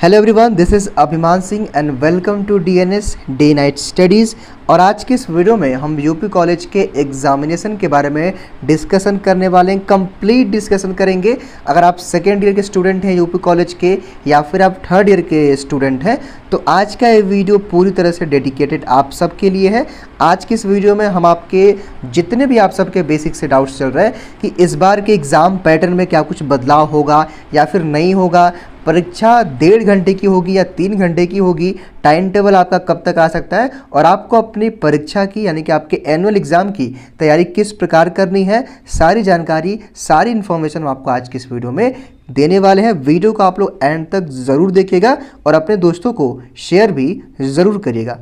Hello everyone, this is Abhiman Singh and welcome to DNS day night studies. और आज की इस वीडियो में हम यूपी कॉलेज के एग्जामिनेशन के बारे में डिस्कशन करने वाले हैं। कंप्लीट डिस्कशन करेंगे। अगर आप सेकेंड ईयर के स्टूडेंट हैं यूपी कॉलेज के या फिर आप थर्ड ईयर के स्टूडेंट हैं तो आज का ये वीडियो पूरी तरह से डेडिकेटेड आप सब के लिए है। आज की इस वीडियो में हम आपके जितने भी आप सबके बेसिक से डाउट्स चल रहे हैं कि इस बार के एग्ज़ाम पैटर्न में क्या कुछ बदलाव होगा या फिर नहीं होगा, परीक्षा 1.5 घंटे की होगी या 3 घंटे की होगी, टाइम टेबल आपका कब तक आ सकता है और आपको अपनी परीक्षा की यानी कि आपके एनुअल एग्ज़ाम की तैयारी किस प्रकार करनी है, सारी जानकारी सारी इन्फॉर्मेशन हम आपको आज की इस वीडियो में देने वाले हैं। वीडियो को आप लोग एंड तक ज़रूर देखिएगा और अपने दोस्तों को शेयर भी ज़रूर करिएगा।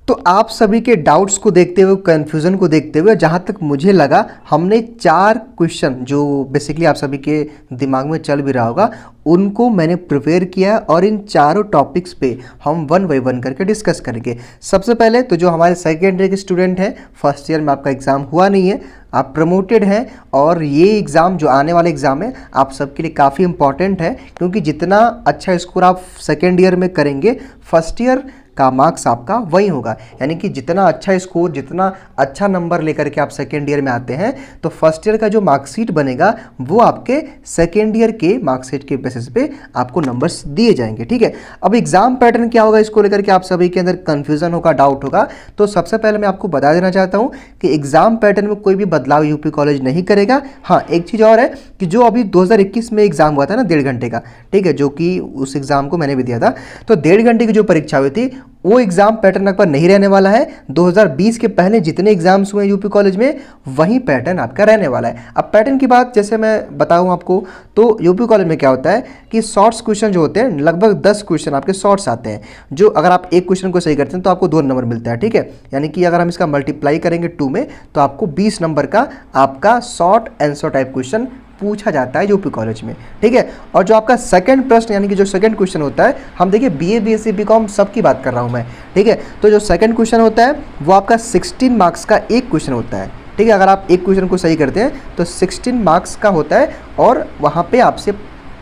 तो आप सभी के डाउट्स को देखते हुए, कन्फ्यूज़न को देखते हुए जहाँ तक मुझे लगा हमने 4 क्वेश्चन जो बेसिकली आप सभी के दिमाग में चल भी रहा होगा उनको मैंने प्रिपेयर किया और इन चारों टॉपिक्स पे हम 1 बाय 1 करके डिस्कस करेंगे। सबसे पहले तो जो हमारे सेकेंड ईयर के स्टूडेंट हैं, फर्स्ट ईयर में आपका एग्ज़ाम हुआ नहीं है, आप प्रमोटेड हैं और ये एग्ज़ाम जो आने वाला एग्ज़ाम है आप सबके लिए काफ़ी इंपॉर्टेंट है क्योंकि जितना अच्छा स्कोर आप सेकेंड ईयर में करेंगे फर्स्ट ईयर का मार्क्स आपका वही होगा। यानी कि जितना अच्छा स्कोर, जितना अच्छा नंबर लेकर के आप सेकेंड ईयर में आते हैं तो फर्स्ट ईयर का जो मार्कशीट बनेगा वो आपके सेकेंड ईयर के मार्कशीट के बेसिस पे आपको नंबर्स दिए जाएंगे। ठीक है, अब एग्जाम पैटर्न क्या होगा इसको लेकर के आप सभी के अंदर कन्फ्यूजन होगा, डाउट होगा। तो सबसे पहले मैं आपको बता देना चाहता हूँ कि एग्जाम पैटर्न में कोई भी बदलाव यूपी कॉलेज नहीं करेगा। हाँ, एक चीज़ और है कि जो अभी 2021 में एग्जाम हुआ था ना 1.5 घंटे का, ठीक है, जो कि उस एग्जाम को मैंने भी दिया था, तो 1.5 घंटे की जो परीक्षा हुई थी वो एग्ज़ाम पैटर्न आपका नहीं रहने वाला है। 2020 के पहले जितने एग्जाम्स हुए यूपी कॉलेज में वही पैटर्न आपका रहने वाला है। अब पैटर्न की बात जैसे मैं बताऊं आपको तो यूपी कॉलेज में क्या होता है कि शॉर्ट्स क्वेश्चन जो होते हैं लगभग 10 क्वेश्चन आपके शॉर्ट्स आते हैं, जो अगर आप एक क्वेश्चन को सही करते हैं तो आपको 2 नंबर मिलता है। ठीक है, यानी कि अगर हम इसका मल्टीप्लाई करेंगे 2 में तो आपको 20 नंबर का आपका शॉर्ट आंसर टाइप क्वेश्चन पूछा जाता है यूपी कॉलेज में। ठीक है, और जो आपका सेकंड प्रश्न यानी कि जो सेकंड क्वेश्चन होता है, हम देखिए बीए बीएससी बीकॉम सब की बात कर रहा हूं मैं। ठीक है, तो जो सेकंड क्वेश्चन होता है वो आपका 16 मार्क्स का एक क्वेश्चन होता है। ठीक है, अगर आप एक क्वेश्चन को सही करते हैं तो 16 मार्क्स का होता है और वहाँ पे आपसे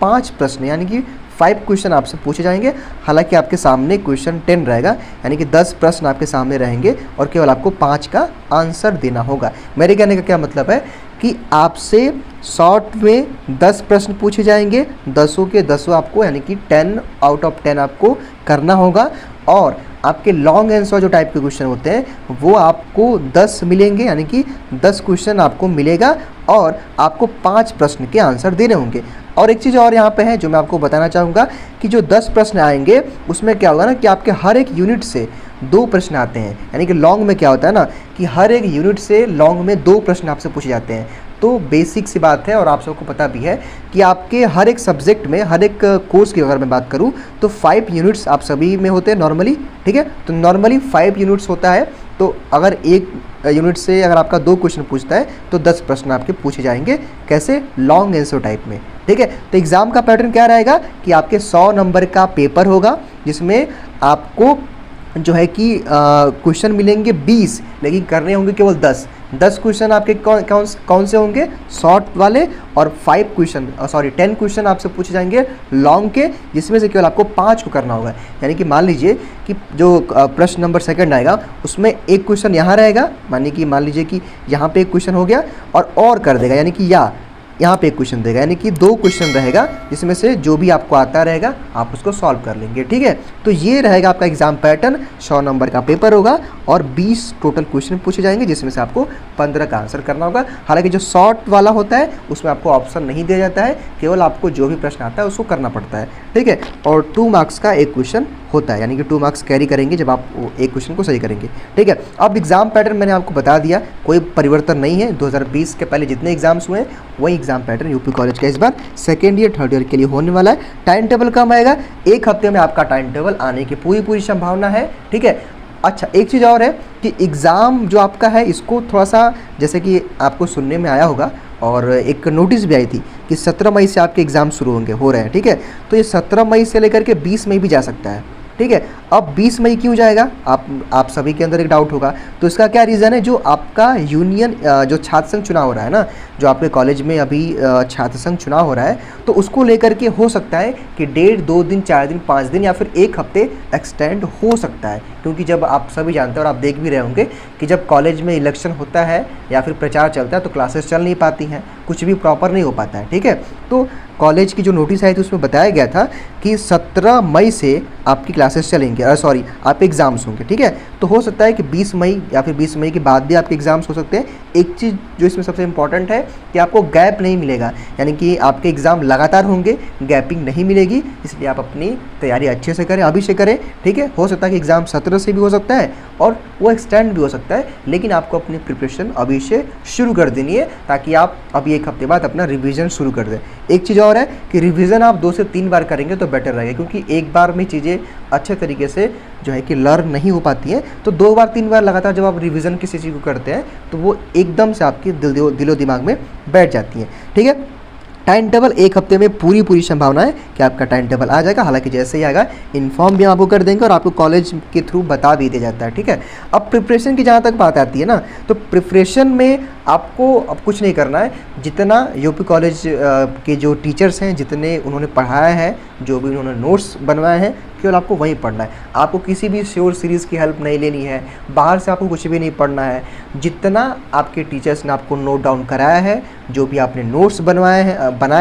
5 प्रश्न यानी कि 5 क्वेश्चन आपसे पूछे जाएंगे। हालांकि आपके सामने क्वेश्चन 10 रहेगा यानी कि 10 प्रश्न आपके सामने रहेंगे और केवल आपको 5 का आंसर देना होगा। मेरे कहने का क्या मतलब है कि आपसे शॉर्ट में 10 प्रश्न पूछे जाएंगे, 10 के 10 आपको यानी कि 10 आउट ऑफ 10 आपको करना होगा और आपके लॉन्ग आंसर जो टाइप के क्वेश्चन होते हैं वो आपको 10 मिलेंगे यानी कि 10 क्वेश्चन आपको मिलेगा और आपको 5 प्रश्न के आंसर देने होंगे। और एक चीज़ और यहाँ पे है जो मैं आपको बताना चाहूँगा कि जो 10 प्रश्न आएंगे उसमें क्या होगा ना कि आपके हर एक यूनिट से 2 प्रश्न आते हैं। यानी कि लॉन्ग में क्या होता है ना कि हर एक यूनिट से लॉन्ग में 2 प्रश्न आपसे पूछे जाते हैं। तो बेसिक सी बात है और आप सबको पता भी है कि आपके हर एक सब्जेक्ट में, हर एक कोर्स की अगर मैं बात करूं तो 5 यूनिट्स आप सभी में होते हैं नॉर्मली। ठीक है, तो नॉर्मली 5 यूनिट्स होता है। तो अगर एक यूनिट से अगर आपका 2 क्वेश्चन पूछता है तो 10 प्रश्न आपके पूछे जाएंगे। कैसे? लॉन्ग आंसर टाइप में। ठीक है, तो एग्ज़ाम का पैटर्न क्या रहेगा कि आपके 100 नंबर का पेपर होगा जिसमें आपको जो है कि क्वेश्चन मिलेंगे 20 लेकिन करने होंगे केवल 10 क्वेश्चन आपके कौन से होंगे? शॉर्ट वाले और 10 क्वेश्चन आपसे पूछे जाएंगे लॉन्ग के, जिसमें से केवल आपको 5 को करना होगा। यानी कि मान लीजिए कि जो प्रश्न नंबर सेकंड आएगा उसमें एक क्वेश्चन यहाँ रहेगा, मान लीजिए कि यहाँ पे एक क्वेश्चन हो गया और कर देगा यानी कि यहाँ पे एक क्वेश्चन देगा यानी कि 2 क्वेश्चन रहेगा जिसमें से जो भी आपको आता रहेगा आप उसको सॉल्व कर लेंगे। ठीक है, तो ये रहेगा आपका एग्जाम पैटर्न। 100 नंबर का पेपर होगा और 20 टोटल क्वेश्चन पूछे जाएंगे जिसमें से आपको 15 का आंसर करना होगा। हालांकि जो शॉर्ट वाला होता है उसमें आपको ऑप्शन नहीं दिया जाता है, केवल आपको जो भी प्रश्न आता है उसको करना पड़ता है। ठीक है, और 2 मार्क्स का एक क्वेश्चन होता है यानी कि 2 मार्क्स कैरी करेंगे जब आप एक क्वेश्चन को सही करेंगे। ठीक है, अब एग्जाम पैटर्न मैंने आपको बता दिया, कोई परिवर्तन नहीं है। 2020 के पहले जितने एग्जाम्स हुए हैं वही एग्जाम पैटर्न यूपी कॉलेज का इस बार सेकेंड ईयर थर्ड ईयर के लिए होने वाला है। टाइम टेबल कब आएगा? 1 हफ्ते में आपका टाइम टेबल आने की पूरी संभावना है। ठीक है, अच्छा एक चीज़ और है कि एग्ज़ाम जो आपका है इसको थोड़ा सा, जैसे कि आपको सुनने में आया होगा और एक नोटिस भी आई थी कि 17 मई से आपके एग्ज़ाम शुरू हो रहे हैं। ठीक है, तो ये 17 मई से लेकर के 20 मई भी जा सकता है। ठीक है, अब 20 मई क्यों जाएगा, आप सभी के अंदर एक डाउट होगा। तो इसका क्या रीज़न है, जो आपका यूनियन जो छात्र संघ चुनाव हो रहा है ना, जो आपके कॉलेज में अभी छात्र संघ चुनाव हो रहा है, तो उसको लेकर के हो सकता है कि 1.5 2 दिन 4 दिन 5 दिन या फिर 1 हफ्ते एक्सटेंड हो सकता है। क्योंकि जब आप सभी जानते हैं और आप देख भी रहे होंगे कि जब कॉलेज में इलेक्शन होता है या फिर प्रचार चलता है तो क्लासेस चल नहीं पाती हैं, कुछ भी प्रॉपर नहीं हो पाता है, ठीक है। तो कॉलेज की जो नोटिस आई थी उसमें बताया गया था कि 17 मई से आपकी क्लासेस चलेंगे, सॉरी आपके एग्ज़ाम्स होंगे, ठीक है। तो हो सकता है कि 20 मई या फिर 20 मई के बाद भी आपके एग्ज़ाम्स हो सकते हैं। एक चीज़ जो इसमें सबसे इंपॉर्टेंट है कि आपको गैप नहीं मिलेगा, यानी कि आपके एग्ज़ाम लगातार होंगे, गैपिंग नहीं मिलेगी। इसलिए आप अपनी तैयारी अच्छे से करें, अभी से करें, ठीक है। हो सकता है कि एग्ज़ाम 17 से भी हो सकता है और वो एक्सटेंड भी हो सकता है, लेकिन आपको अपनी प्रिपरेशन अभी से शुरू कर देनी है ताकि आप अभी 1 हफ्ते बाद अपना रिवीजन शुरू कर दें। एक चीज़ और है कि रिवीजन आप 2 से 3 बार करेंगे तो बेटर रहेगा, क्योंकि एक बार में चीज़ें अच्छे तरीके से जो है कि लर्न नहीं हो पाती हैं। तो 2 बार 3 बार लगातार जब आप रिवीजन किसी चीज़ को करते हैं तो वो एकदम से आपके दिलो दिमाग में बैठ जाती हैं, ठीक है। टाइम टेबल 1 हफ्ते में पूरी संभावना है कि आपका टाइम टेबल आ जाएगा। हालांकि जैसे ही आएगा इन्फॉर्म भी आपको कर देंगे और आपको कॉलेज के थ्रू बता भी दिया जाता है, ठीक है। अब प्रिपरेशन की जहाँ तक बात आती है ना, तो प्रिपरेशन में आपको अब कुछ नहीं करना है। जितना यूपी कॉलेज के जो टीचर्स हैं, जितने उन्होंने पढ़ाया है, जो भी उन्होंने नोट्स बनवाए हैं, केवल आपको वहीं पढ़ना है। आपको किसी भी श्योर सीरीज़ की हेल्प नहीं लेनी है, बाहर से आपको कुछ भी नहीं पढ़ना है। जितना आपके टीचर्स ने आपको नोट डाउन कराया है, जो भी आपने नोट्स बनाए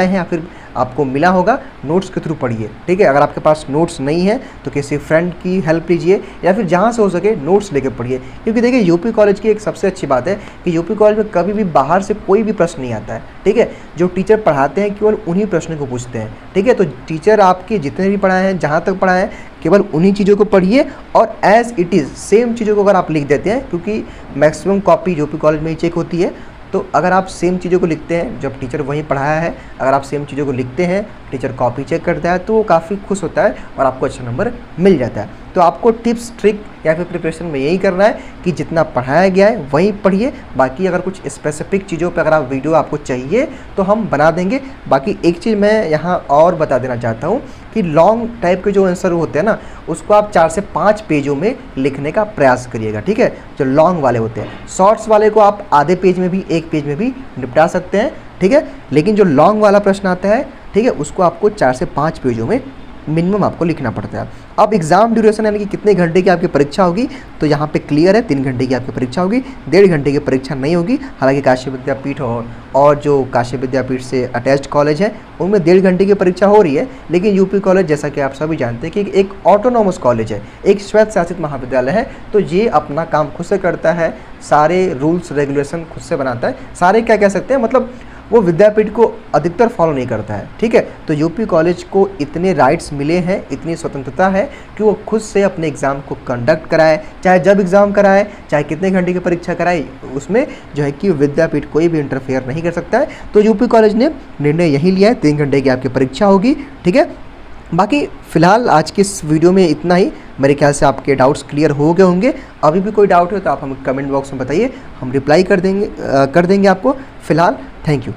हैं या फिर आपको मिला होगा, नोट्स के थ्रू पढ़िए, ठीक है। अगर आपके पास नोट्स नहीं है तो किसी फ्रेंड की हेल्प लीजिए या फिर जहाँ से हो सके नोट्स लेके पढ़िए। क्योंकि देखिए यूपी कॉलेज की एक सबसे अच्छी बात है कि यूपी कॉलेज में कभी भी बाहर से कोई भी प्रश्न नहीं आता है, ठीक है। जो टीचर पढ़ाते हैं केवल उन्हीं प्रश्नों को पूछते हैं, ठीक है। तो टीचर आपके जितने भी पढ़ाए हैं, जहाँ तक पढ़ाए हैं, केवल उन्हीं चीज़ों को पढ़िए और एज़ इट इज़ सेम चीज़ों को अगर आप लिख देते हैं, क्योंकि मैक्सिमम कॉपी यूपी कॉलेज में ही चेक होती है, तो अगर आप सेम चीज़ों को लिखते हैं, जब टीचर वहीं पढ़ाया है, अगर आप सेम चीज़ों को लिखते हैं, टीचर कॉपी चेक करता है तो वो काफ़ी खुश होता है और आपको अच्छा नंबर मिल जाता है। तो आपको टिप्स ट्रिक या फिर प्रिपरेशन में यही करना है कि जितना पढ़ाया गया है वहीं पढ़िए। बाकी अगर कुछ स्पेसिफिक चीज़ों पे अगर आप वीडियो आपको चाहिए तो हम बना देंगे। बाकी एक चीज़ मैं यहाँ और बता देना चाहता हूँ कि लॉन्ग टाइप के जो आंसर होते हैं ना, उसको आप 4 से 5 पेजों में लिखने का प्रयास करिएगा, ठीक है। जो लॉन्ग वाले होते हैं, शॉर्ट्स वाले को आप आधे पेज में भी, 1 पेज में भी निपटा सकते हैं, ठीक है। लेकिन जो लॉन्ग वाला प्रश्न आता है, ठीक है, उसको आपको 4 से 5 पेजों में मिनिमम आपको लिखना पड़ता है। अब एग्ज़ाम ड्यूरेशन यानी कि कितने घंटे की आपकी परीक्षा होगी, तो यहाँ पे क्लियर है 3 घंटे की आपकी परीक्षा होगी, 1.5 घंटे की परीक्षा नहीं होगी। हालांकि काशी विद्यापीठ और जो काशी विद्यापीठ से अटैच्ड कॉलेज है उनमें 1.5 घंटे की परीक्षा हो रही है। लेकिन यूपी कॉलेज, जैसा कि आप सभी जानते हैं कि एक ऑटोनॉमस कॉलेज है, एक स्वायत्त शासित महाविद्यालय है, तो ये अपना काम खुद से करता है, सारे रूल्स रेगुलेशन खुद से बनाता है, सारे क्या कह सकते हैं, मतलब वो विद्यापीठ को अधिकतर फॉलो नहीं करता है, ठीक है। तो यूपी कॉलेज को इतने राइट्स मिले हैं, इतनी स्वतंत्रता है कि वो खुद से अपने एग्ज़ाम को कंडक्ट कराए, चाहे जब एग्ज़ाम कराए, चाहे कितने घंटे की परीक्षा कराए, उसमें जो है कि विद्यापीठ कोई भी इंटरफेयर नहीं कर सकता है। तो यूपी कॉलेज ने निर्णय यही लिया है, 3 घंटे की आपकी परीक्षा होगी, ठीक है। बाकी फ़िलहाल आज की इस वीडियो में इतना ही। मेरे ख्याल से आपके डाउट्स क्लियर हो गए होंगे। अभी भी कोई डाउट हो तो आप हमें कमेंट बॉक्स में बताइए, हम रिप्लाई कर देंगे आपको। फ़िलहाल थैंक यू।